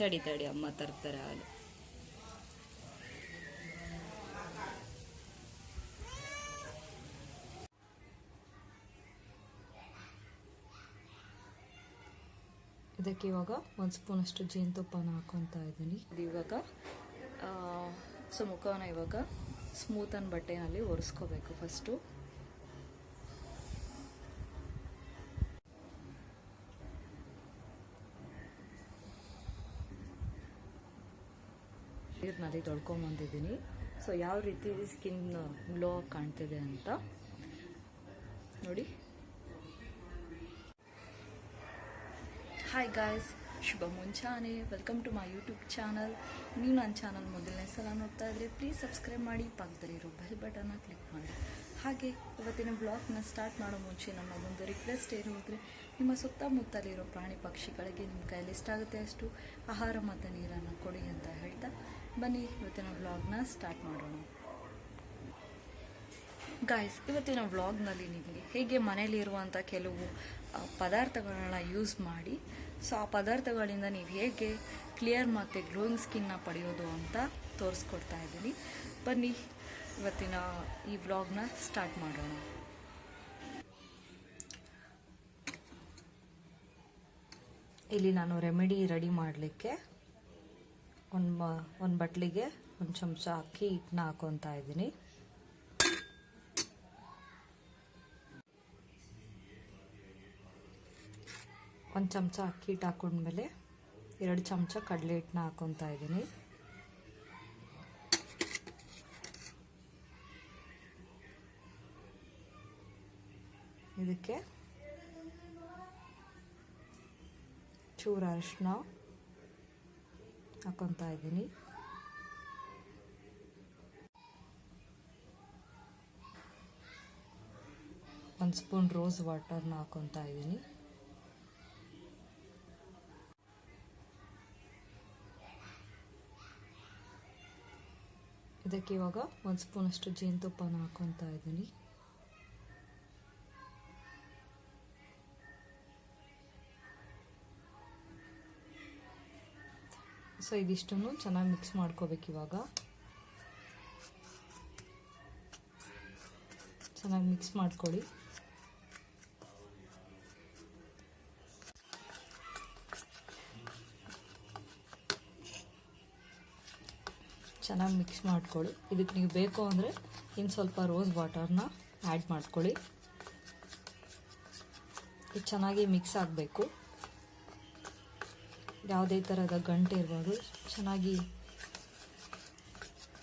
ತಡಿ ತಡಿ ಅಮ್ಮ ತರ್ತಾರೆ ಹಾಲು. ಇದಕ್ಕೆ ಇವಾಗ 1 ಸ್ಪೂನಷ್ಟು ಜೇನುತುಪ್ಪನ ಹಾಕೊತಾ ಇದ್ದೀನಿ. ಇವಾಗ ಸೊ ಮುಖವನ್ನು ಇವಾಗ ಸ್ಮೂತನ್ ಬಟ್ಟೆನಲ್ಲಿ ಒರೆಸ್ಕೋಬೇಕು ಫಸ್ಟು. ನೀರಿನಲ್ಲಿ ತೊಳ್ಕೊಂಬಂದಿದ್ದೀನಿ. ಸೊ ಯಾವ ರೀತಿ ಸ್ಕಿನ್ ಗ್ಲೋ ಕಾಣ್ತಿದೆ ಅಂತ ನೋಡಿ. ಹಾಯ್ ಗಾಯ್ಸ್, ಶುಭ ಮುಂಚಾನೆ. Welcome to my YouTube channel. ನೀವು ನನ್ನ ಚಾನಲ್ ಮೊದಲನೇ ಸಲ ನೋಡ್ತಾ ಇದ್ದರೆ ಪ್ಲೀಸ್ ಸಬ್ಸ್ಕ್ರೈಬ್ ಮಾಡಿ, ಪಕ್ಕದಲ್ಲಿರೋ ಬೆಲ್ ಬಟನ್ನ ಕ್ಲಿಕ್ ಮಾಡಿ. ಹಾಗೆ ಇವತ್ತಿನ ಬ್ಲಾಗ್ನ ಸ್ಟಾರ್ಟ್ ಮಾಡೋ ಮುಂಚೆ ನಮ್ಮದೊಂದು ರಿಕ್ವೆಸ್ಟ್ ಏನು ಅಂದರೆ, ನಿಮ್ಮ ಸುತ್ತಮುತ್ತಲಿರೋ ಪ್ರಾಣಿ ಪಕ್ಷಿಗಳಿಗೆ ನಿಮ್ಮ ಕೈಯಲ್ಲಿ ಎಷ್ಟಾಗುತ್ತೆ ಅಷ್ಟು ಆಹಾರ ಮತ್ತು ನೀರನ್ನು ಕೊಡಿ ಅಂತ ಹೇಳ್ತಾ ಬನ್ನಿ ಇವತ್ತಿನ ವ್ಲಾಗ್ನ ಸ್ಟಾರ್ಟ್ ಮಾಡೋಣ. ಗಾಯ್ಸ್, ಇವತ್ತಿನ ವ್ಲಾಗ್ನಲ್ಲಿ ನಿಮಗೆ ಹೇಗೆ ಮನೆಯಲ್ಲಿರುವಂಥ ಕೆಲವು ಪದಾರ್ಥಗಳನ್ನ ಯೂಸ್ ಮಾಡಿ ಸೊ ಆ ಪದಾರ್ಥಗಳಿಂದ ನೀವು ಹೇಗೆ ಕ್ಲಿಯರ್ ಮತ್ತು ಗ್ಲೋಯಿಂಗ್ ಸ್ಕಿನ್ನ ಪಡೆಯೋದು ಅಂತ ತೋರಿಸ್ಕೊಡ್ತಾ ಇದ್ದೀನಿ. ಬನ್ನಿ ಇವತ್ತಿನ ಈ ವ್ಲಾಗ್ನ ಸ್ಟಾರ್ಟ್ ಮಾಡೋಣ. ಇಲ್ಲಿ ನಾನು ರೆಮಿಡಿ ರೆಡಿ ಮಾಡಲಿಕ್ಕೆ ಒಂದು ಬಟ್ಲಿಗೆ 1 ಚಮಚ ಅಕ್ಕಿ ಹಿಟ್ಟನ್ನ ಹಾಕೊತಾ ಇದ್ದೀನಿ. ಒಂದು ಚಮಚ ಅಕ್ಕಿ ಹಿಟ್ಟು ಹಾಕೊಂಡ್ಮೇಲೆ 2 ಚಮಚ ಕಡಲೆ ಹಿಟ್ಟನ್ನ ಹಾಕೊತಾ ಇದ್ದೀನಿ. ಇದಕ್ಕೆ ಚೂರು ಅರಿಶಿನ ಹಾಕೊತಾ ಇದ್ದೀನಿ. ಒಂದು ಸ್ಪೂನ್ ರೋಸ್ ವಾಟರ್ನ ಹಾಕೊತಾ ಇದ್ದೀನಿ. ಇದಕ್ಕೆ ಇವಾಗ 1 ಸ್ಪೂನಷ್ಟು ಜೇನುತುಪ್ಪನ ಹಾಕೊತಾ ಇದ್ದೀನಿ. ಸೊ ಇದಿಷ್ಟನ್ನು ಚೆನ್ನಾಗಿ ಮಿಕ್ಸ್ ಮಾಡ್ಕೋಬೇಕು. ಇವಾಗ ಚೆನ್ನಾಗಿ ಮಿಕ್ಸ್ ಮಾಡ್ಕೊಳ್ಳಿ. ಚೆನ್ನಾಗಿ ಮಿಕ್ಸ್ ಮಾಡ್ಕೊಳ್ಳಿ. ಇದಕ್ಕೆ ನೀವು ಬೇಕು ಅಂದರೆ ಇನ್ನು ಸ್ವಲ್ಪ ರೋಸ್ ವಾಟರ್ನ ಆ್ಯಡ್ ಮಾಡ್ಕೊಳ್ಳಿ. ಇದು ಚೆನ್ನಾಗಿ ಮಿಕ್ಸ್ ಆಗಬೇಕು. ಯಾವುದೇ ಥರದ ಗಂಟೆ ಇರಬಾರ್ದು, ಚೆನ್ನಾಗಿ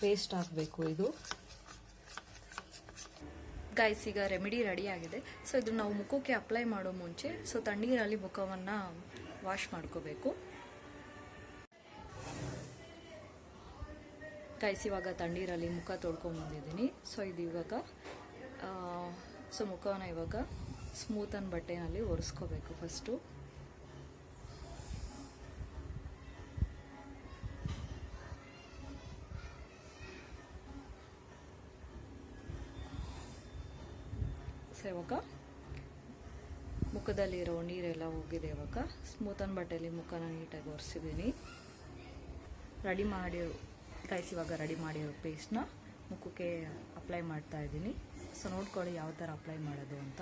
ಪೇಸ್ಟ್ ಆಗಬೇಕು ಇದು. ಗೈಸ್, ಈಗ ರೆಮಿಡಿ ರೆಡಿ ಆಗಿದೆ. ಸೊ ಇದು ನಾವು ಮುಖಕ್ಕೆ ಅಪ್ಲೈ ಮಾಡೋ ಮುಂಚೆ ಸೊ ತಣ್ಣೀರಲ್ಲಿ ಮುಖವನ್ನು ವಾಶ್ ಮಾಡ್ಕೋಬೇಕು. ಗೈಸ್, ಇವಾಗ ತಣ್ಣೀರಲ್ಲಿ ಮುಖ ತೊಳ್ಕೊಂಬಂದಿದ್ದೀನಿ. ಸೊ ಇದು ಇವಾಗ ಸೊ ಮುಖವನ್ನು ಇವಾಗ ಸ್ಮೂತನ್ ಬಟ್ಟೆನಲ್ಲಿ ಒರೆಸ್ಕೋಬೇಕು ಫಸ್ಟು. ಸೊ ಇವಾಗ ಮುಖದಲ್ಲಿರೋ ನೀರೆಲ್ಲ ಹೋಗಿದೆ. ಇವಾಗ ಸ್ಮೂತನ್ ಬಟ್ಟೆಯಲ್ಲಿ ಮುಖನ ನೀಟಾಗಿ ಒರೆಸಿದ್ದೀನಿ. ರೆಡಿ ಮಾಡಿರೋ ಗೈಸ್, ಇವಾಗ ರೆಡಿ ಮಾಡಿರೋ ಪೇಸ್ಟ್ನ ಮುಖಕ್ಕೆ ಅಪ್ಲೈ ಮಾಡ್ತಾ ಇದ್ದೀನಿ. ಸೊ ನೋಡ್ಕೊಳ್ಳಿ ಯಾವ ಥರ ಅಪ್ಲೈ ಮಾಡೋದು ಅಂತ.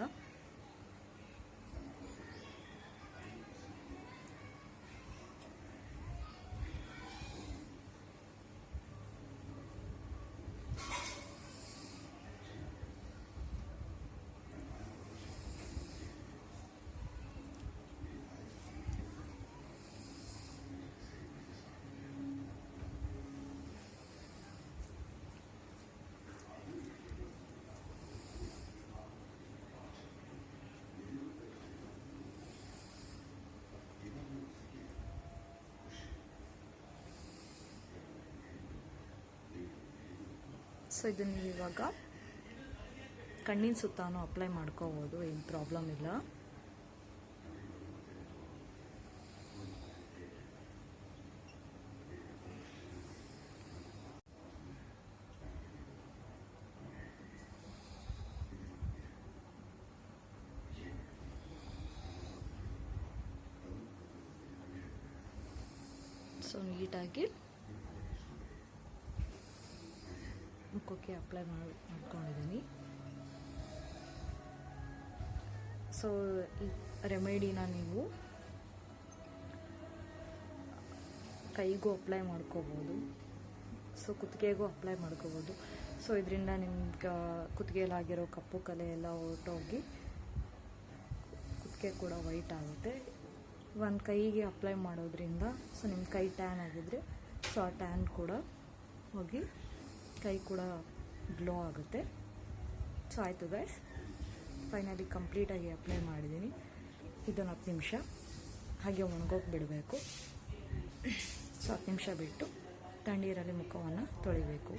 ಸೊ ಇದನ್ನು ನೀವು ಇವಾಗ ಕಣ್ಣಿನ ಸುತ್ತಾನು ಅಪ್ಲೈ ಮಾಡ್ಕೋಬೋದು, ಏನು ಪ್ರಾಬ್ಲಮ್ ಇಲ್ಲ. ಸೊ ಸೊ ನೀಟಾಗಿ ಮುಖಕ್ಕೆ ಅಪ್ಲೈ ಮಾಡ್ಕೊಂಡಿದ್ದೀನಿ. ಸೊ ಈ ರೆಮಿಡಿನ ನೀವು ಕೈಗೂ ಅಪ್ಲೈ ಮಾಡ್ಕೋಬೋದು, ಸೊ ಕುತ್ತಿಗೆಗೂ ಅಪ್ಲೈ ಮಾಡ್ಕೋಬೋದು. ಸೊ ಇದರಿಂದ ನಿಮ್ಗೆ ಕುತ್ತಿಗೆಯಲ್ಲಾಗಿರೋ ಕಪ್ಪು ಕಲೆ ಎಲ್ಲ ಹೊರಟೋಗಿ ಕುತ್ತಿಗೆ ಕೂಡ ವೈಟ್ ಆಗುತ್ತೆ. ಒಂದು ಕೈಗೆ ಅಪ್ಲೈ ಮಾಡೋದ್ರಿಂದ ಸೊ ನಿಮ್ಮ ಕೈ ಟ್ಯಾನ್ ಆಗಿದ್ರೆ ಸೊ ಆ ಟ್ಯಾನ್ ಕೂಡ ಹೋಗಿ ಕೈ ಕೂಡ ಗ್ಲೋ ಆಗುತ್ತೆ. ಸೊ ಆಯಿತು ಗೈಸ್, ಫೈನಲಿ ಕಂಪ್ಲೀಟಾಗಿ ಅಪ್ಲೈ ಮಾಡಿದ್ದೀನಿ. ಇದನ್ನು 10 ನಿಮಿಷ ಹಾಗೆ ಒಣಗೋಗಿ ಬಿಡಬೇಕು. ಸೊ 10 ನಿಮಿಷ ಬಿಟ್ಟು ತಣ್ಣೀರಲ್ಲಿ ಮುಖವನ್ನು ತೊಳಿಬೇಕು.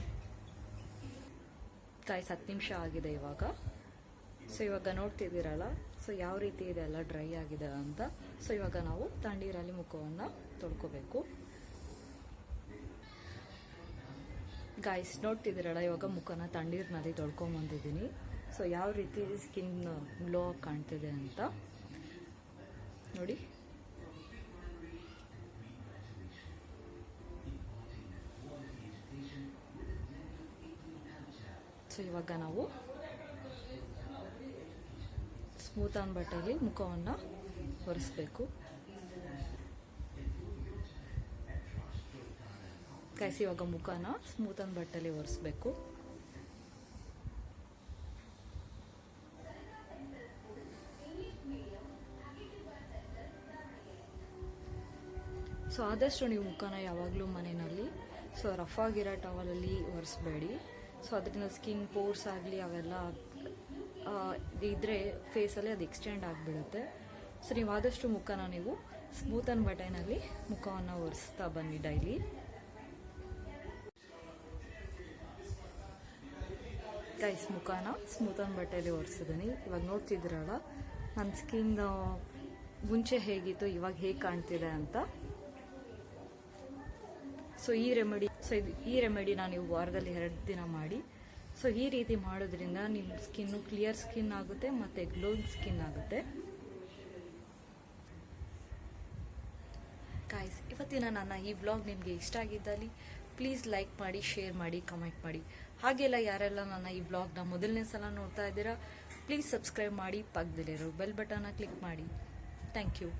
ಗೈಸ್ 10 ನಿಮಿಷ ಆಗಿದೆ ಇವಾಗ. ಸೊ ಇವಾಗ ನೋಡ್ತಿದ್ದೀರಲ್ಲ, ಸೊ ಯಾವ ರೀತಿ ಇದೆ ಎಲ್ಲ ಡ್ರೈ ಆಗಿದೆ ಅಂತ. ಸೊ ಇವಾಗ ನಾವು ತಣ್ಣೀರಲ್ಲಿ ಮುಖವನ್ನು ತೊಳ್ಕೊಬೇಕು. ಗೈಸ್ ನೋಡ್ತಿದ್ದೀರಲ್ಲ, ಇವಾಗ ಮುಖನ ತಣ್ಣೀರಿನಲ್ಲಿ ತೊಳ್ಕೊಂಬಂದಿದ್ದೀನಿ. ಸೊ ಯಾವ ರೀತಿ ಸ್ಕಿನ್ ಗ್ಲೋ ಕಾಣ್ತಿದೆ ಅಂತ ನೋಡಿ. ಸೊ ಇವಾಗ ನಾವು ಸ್ಮೂತ್ ಆನ್ ಬಟ್ಟೆಯಲ್ಲಿ ಮುಖವನ್ನು ಒರೆಸ್ಬೇಕು. ಗೈಸ್ ಇವಾಗ ಮುಖನ ಸ್ಮೂತ್ ಆನ್ ಬಟ್ಟೆಯಲ್ಲಿ ಒರೆಸ್ಬೇಕು. ಸೊ ಆದಷ್ಟು ನೀವು ಮುಖನ ಯಾವಾಗಲೂ ಮನೆಯಲ್ಲಿ ಸೊ ರಫ್ ಆಗಿರೋ ಟವಲಲ್ಲಿ ಒರೆಸ್ಬೇಡಿ. ಸೊ ಅದರಿಂದ ಸ್ಕಿನ್ ಪೋರ್ಸ್ ಆಗಲಿ ಅವೆಲ್ಲ ಇದ್ದರೆ ಫೇಸಲ್ಲಿ ಅದು ಎಕ್ಸ್ಟೆಂಡ್ ಆಗಿಬಿಡುತ್ತೆ. ಸೊ ನೀವು ಆದಷ್ಟು ಮುಖನ ನೀವು ಸ್ಮೂತ್ ಆನ್ ಬಟ್ಟೆನಲ್ಲಿ ಮುಖವನ್ನು ಒರೆಸ್ತಾ ಬನ್ನಿ ಡೈಲಿ. ಗೈಸ್ ಮುಖನ ಸ್ಮೂತ್ ಆನ್ ಬಟ್ಟೆಯಲ್ಲಿ ಒರೆಸಿದ್ದೀನಿ. ಇವಾಗ ನೋಡ್ತಿದ್ದೀರಲ್ಲ ನನ್ನ ಸ್ಕಿನ್ ಮುಂಚೆ ಹೇಗಿತ್ತು ಇವಾಗ ಹೇಗೆ ಕಾಣ್ತಿದೆ ಅಂತ. ಸೊ ಈ ರೆಮಿಡಿನ ನೀವು ವಾರದಲ್ಲಿ 2 ದಿನ ಮಾಡಿ. ಸೊ ಈ ರೀತಿ ಮಾಡೋದ್ರಿಂದ ನಿಮ್ಮ ಸ್ಕಿನ್ನು ಕ್ಲಿಯರ್ ಸ್ಕಿನ್ ಆಗುತ್ತೆ ಮತ್ತು ಗ್ಲೋಯಿಂಗ್ ಸ್ಕಿನ್ ಆಗುತ್ತೆ. ಗೈಸ್ ಇವತ್ತಿನ ನನ್ನ ಈ ವ್ಲಾಗ್ ನಿಮಗೆ ಇಷ್ಟ ಆಗಿದ್ದಲ್ಲಿ ಪ್ಲೀಸ್ ಲೈಕ್ ಮಾಡಿ, ಶೇರ್ ಮಾಡಿ, ಕಮೆಂಟ್ ಮಾಡಿ. ಹಾಗೆಲ್ಲ ಯಾರೆಲ್ಲ ನನ್ನ ಈ ವ್ಲಾಗ್ನ ಮೊದಲನೇ ಸಲ ನೋಡ್ತಾ ಇದ್ದೀರಾ ಪ್ಲೀಸ್ ಸಬ್ಸ್ಕ್ರೈಬ್ ಮಾಡಿ, ಪಕ್ಕದಲ್ಲಿರೋ ಬೆಲ್ ಬಟನ್ನ ಕ್ಲಿಕ್ ಮಾಡಿ. Thank you.